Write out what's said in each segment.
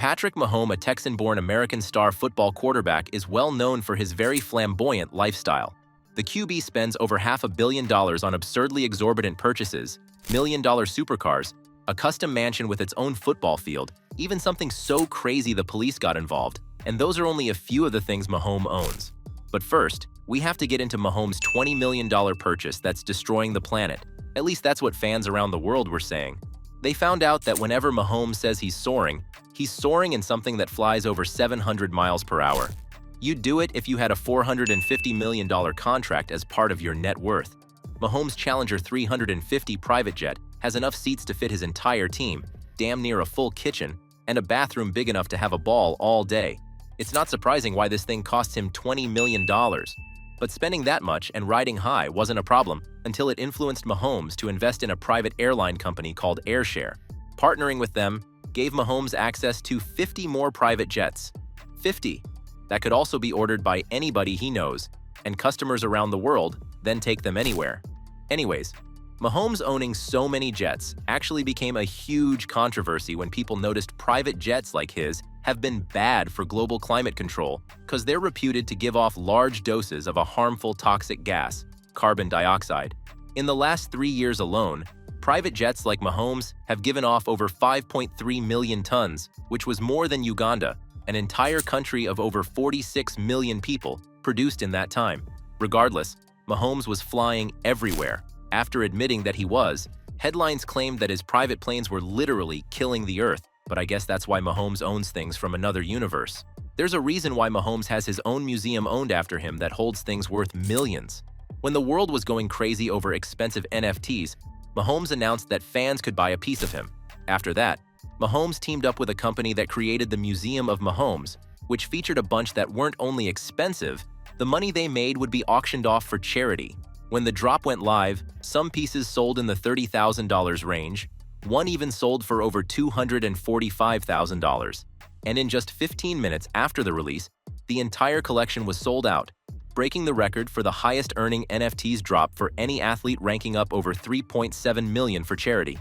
Patrick Mahomes, a Texan-born American star football quarterback, is well known for his very flamboyant lifestyle. The QB spends over $500 million on absurdly exorbitant purchases, million-dollar supercars, a custom mansion with its own football field, even something so crazy the police got involved, and those are only a few of the things Mahomes owns. But first, we have to get into Mahomes' $20 million purchase that's destroying the planet. At least that's what fans around the world were saying. They found out that whenever Mahomes says he's soaring in something that flies over 700 miles per hour. You'd do it if you had a $450 million contract as part of your net worth. Mahomes' Challenger 350 private jet has enough seats to fit his entire team, damn near a full kitchen, and a bathroom big enough to have a ball all day. It's not surprising why this thing costs him $20 million. But spending that much and riding high wasn't a problem until it influenced Mahomes to invest in a private airline company called AirShare. Partnering with them gave Mahomes access to 50 more private jets. 50! That could also be ordered by anybody he knows, and customers around the world then take them anywhere. Anyways, Mahomes owning so many jets actually became a huge controversy when people noticed private jets like his have been bad for global climate control because they're reputed to give off large doses of a harmful toxic gas, carbon dioxide. In the last 3 years alone, private jets like Mahomes have given off over 5.3 million tons, which was more than Uganda, an entire country of over 46 million people, produced in that time. Regardless, Mahomes was flying everywhere. After admitting that he was, headlines claimed that his private planes were literally killing the Earth, but I guess that's why Mahomes owns things from another universe. There's a reason why Mahomes has his own museum owned after him that holds things worth millions. When the world was going crazy over expensive NFTs, Mahomes announced that fans could buy a piece of him. After that, Mahomes teamed up with a company that created the Museum of Mahomes, which featured a bunch that weren't only expensive, the money they made would be auctioned off for charity. When the drop went live, some pieces sold in the $30,000 range, one even sold for over $245,000. And in just 15 minutes after the release, the entire collection was sold out, breaking the record for the highest-earning NFTs drop for any athlete, ranking up over $3.7 million for charity.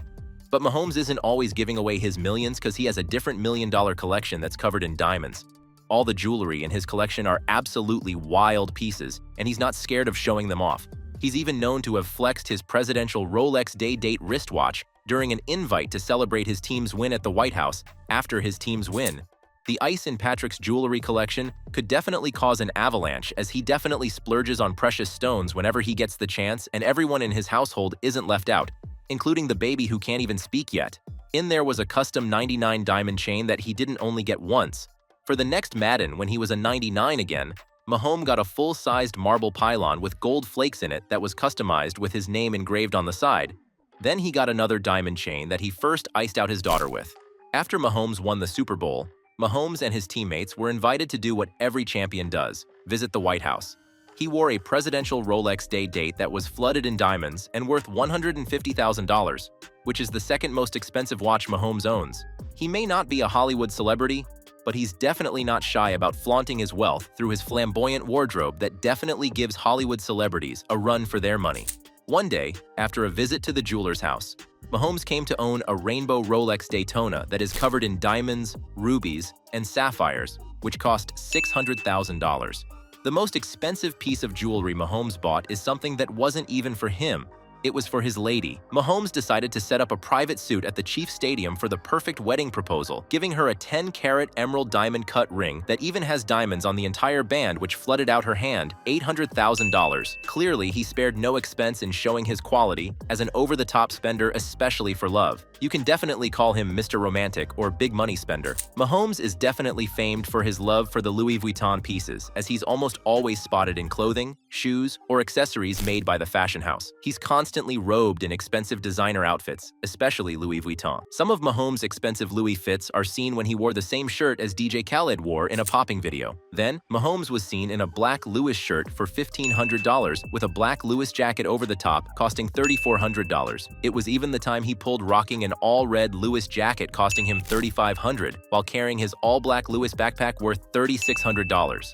But Mahomes isn't always giving away his millions because he has a different million-dollar collection that's covered in diamonds. All the jewelry in his collection are absolutely wild pieces, and he's not scared of showing them off. He's even known to have flexed his presidential Rolex day-date wristwatch during an invite to celebrate his team's win at the White House after his team's win. The ice in Patrick's jewelry collection could definitely cause an avalanche, as he definitely splurges on precious stones whenever he gets the chance, and everyone in his household isn't left out, including the baby who can't even speak yet. In there was a custom 99 diamond chain that he didn't only get once. For the next Madden, when he was a 99 again, Mahomes got a full-sized marble pylon with gold flakes in it that was customized with his name engraved on the side. Then he got another diamond chain that he first iced out his daughter with. After Mahomes won the Super Bowl, Mahomes and his teammates were invited to do what every champion does, visit the White House. He wore a presidential Rolex day-date that was flooded in diamonds and worth $150,000, which is the second most expensive watch Mahomes owns. He may not be a Hollywood celebrity, but he's definitely not shy about flaunting his wealth through his flamboyant wardrobe that definitely gives Hollywood celebrities a run for their money. One day, after a visit to the jeweler's house, Mahomes came to own a rainbow Rolex Daytona that is covered in diamonds, rubies, and sapphires, which cost $600,000. The most expensive piece of jewelry Mahomes bought is something that wasn't even for him. It was for his lady. Mahomes decided to set up a private suit at the Chiefs Stadium for the perfect wedding proposal, giving her a 10-carat emerald diamond-cut ring that even has diamonds on the entire band, which flooded out her hand, $800,000. Clearly, he spared no expense in showing his quality as an over-the-top spender, especially for love. You can definitely call him Mr. Romantic or Big Money Spender. Mahomes is definitely famed for his love for the Louis Vuitton pieces, as he's almost always spotted in clothing, shoes, or accessories made by the fashion house. He's constantly robed in expensive designer outfits, especially Louis Vuitton. Some of Mahomes' expensive Louis fits are seen when he wore the same shirt as DJ Khaled wore in a popping video. Then, Mahomes was seen in a black Louis shirt for $1,500 with a black Louis jacket over the top, costing $3,400. It was even the time he pulled rocking an all-red Louis jacket costing him $3,500, while carrying his all-black Louis backpack worth $3,600.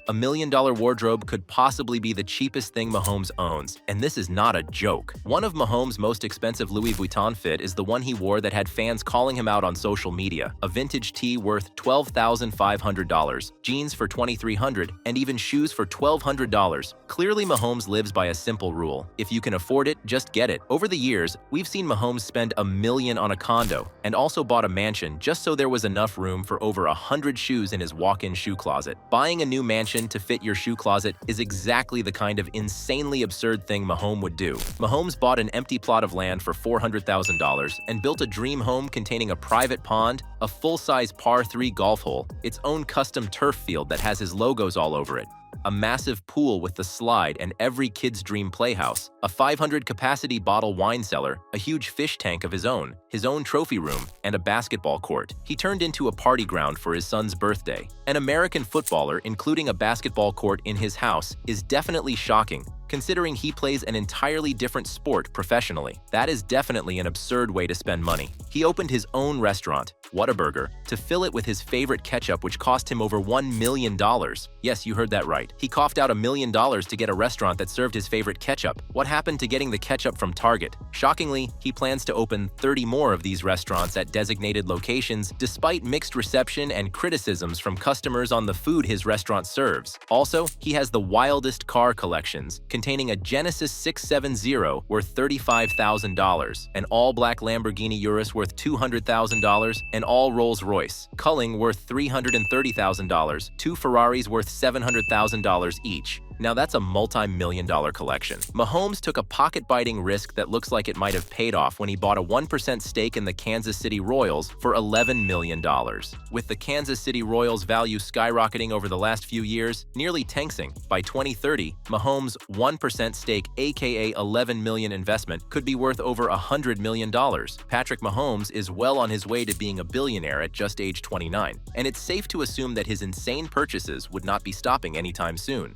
$1 million wardrobe could possibly be the cheapest thing Mahomes owns, and this is not a joke. One One of Mahomes' most expensive Louis Vuitton fit is the one he wore that had fans calling him out on social media, a vintage tee worth $12,500, jeans for $2,300, and even shoes for $1,200. Clearly, Mahomes lives by a simple rule: if you can afford it, just get it. Over the years, we've seen Mahomes spend $1 million on a condo and also bought a mansion just so there was enough room for over 100 shoes in his walk-in shoe closet. Buying a new mansion to fit your shoe closet is exactly the kind of insanely absurd thing Mahomes would do. Mahomes bought an empty plot of land for $400,000 and built a dream home containing a private pond, a full-size par 3 golf hole, its own custom turf field that has his logos all over it, a massive pool with the slide and every kid's dream playhouse, a 500-capacity bottle wine cellar, a huge fish tank of his own trophy room, and a basketball court. He turned into a party ground for his son's birthday. An American footballer including a basketball court in his house is definitely shocking, considering he plays an entirely different sport professionally. That is definitely an absurd way to spend money. He opened his own restaurant, Whataburger, to fill it with his favorite ketchup, which cost him over $1 million. Yes, you heard that right. He coughed out $1 million to get a restaurant that served his favorite ketchup. What happened to getting the ketchup from Target? Shockingly, he plans to open 30 more of these restaurants at designated locations, despite mixed reception and criticisms from customers on the food his restaurant serves. Also, he has the wildest car collections, containing a Genesis 670 worth $35,000, an all-black Lamborghini Urus worth $200,000, an all Rolls-Royce Culling worth $330,000, 2 Ferraris worth $700,000 each. Now that's a multi-million-dollar collection. Mahomes took a pocket-biting risk that looks like it might have paid off when he bought a 1% stake in the Kansas City Royals for $11 million. With the Kansas City Royals' value skyrocketing over the last few years, nearly tanking, by 2030, Mahomes' 1% stake, aka $11 million investment, could be worth over $100 million. Patrick Mahomes is well on his way to being a billionaire at just age 29, and it's safe to assume that his insane purchases would not be stopping anytime soon.